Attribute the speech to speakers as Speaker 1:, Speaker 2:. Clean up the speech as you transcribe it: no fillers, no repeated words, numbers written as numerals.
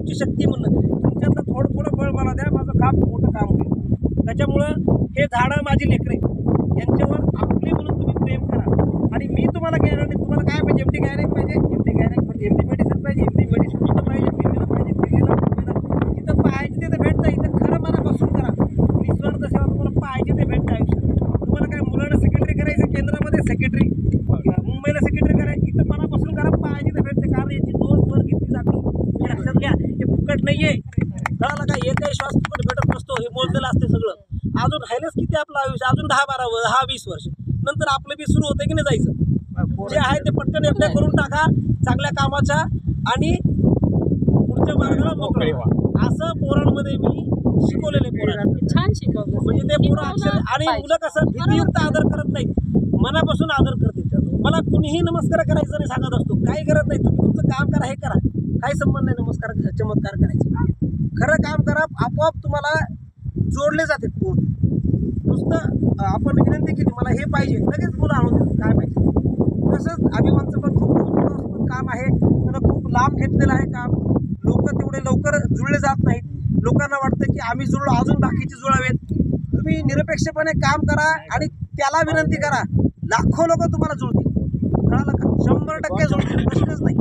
Speaker 1: तुमची शक्ती म्हणणं तुमच्यातलं थोडं बळ मला द्या, माझं काम मोठं काम होईल. त्याच्यामुळं हे झाडं माझी लेकरे, यांच्यावर आपली म्हणून तुम्ही प्रेम करा. आणि मी तुम्हाला गॅरंटी, तुम्हाला काय पाहिजे, एमडी गॅरेज पाहिजे, एमडी गॅरेज पाहिजे, एमडी मेडिसिन पाहिजे, एमडी मेडिसिन कुठं पाहिजे, दिल्लीला पाहिजे, जिथं पाहिजे तिथं भेटतं. इथं खरं मनापासून करा, निस्वार्थ सेवा तुम्हाला पाहिजे ते भेटतं आयुष्यात. तुम्हाला काय मुलांना सेक्रेटरी करायचं, केंद्रामध्ये सेक्रेटरी, मुंबईला सेक्रेटरी करायचं, इथं मनापासून करा, पाहिजे ते भेटते. कारण याची नोंद वर घेतली जाते, हे लक्षात घ्या. हे फुकट नाहीये, कळालं का? एकही श्वास फुकट भेटत नसतो, हे मोजलेलं असते सगळं. अजून राहिलंच किती आपलं आयुष्य, अजून 10-12-20 वर्ष नंतर आपलं बी सुरू होतं की नाही जायचं. जे आहे ते पटकन अप्लाय करून टाका चांगल्या कामाच्या आणि पुढच्या मार्गाला मोकळे व्हा. असं पोरांमध्ये मी शिकवलेले, पोरांना
Speaker 2: छान शिकवलं.
Speaker 1: म्हणजे ते पोरं अक्षर. आणि मुलं कसं भीतीयुक्त आदर करत नाहीत, मनापासून आदर करते. मला कुणीही नमस्कार करायचं नाही सांगत असतो, काही करत नाही. तुम्ही तुमचं काम करा, हे करा, काही संबंध नाही नमस्कार चमत्कार करायचं. खरं काम करा, आपोआप तुम्हाला जोडले जाते पोर. नुसतं आपण विनंती केली मला हे पाहिजे, लगेच मुलं आणून देतात काय पाहिजे. तसंच अभिमानचं पण खूप थोडं काम आहे, त्यानं खूप लांब घेतलेलं आहे काम. लोक तेवढे लवकर जुळले जात नाहीत. लोकांना वाटतं की आम्ही जुळलो, अजून बाकीचे जुळावेत. तुम्ही निरपेक्षपणे काम करा आणि त्याला विनंती करा, लाखो लोक तुम्हाला जुळतील. कळालं का? 100% जुळतील, प्रश्नच नाही.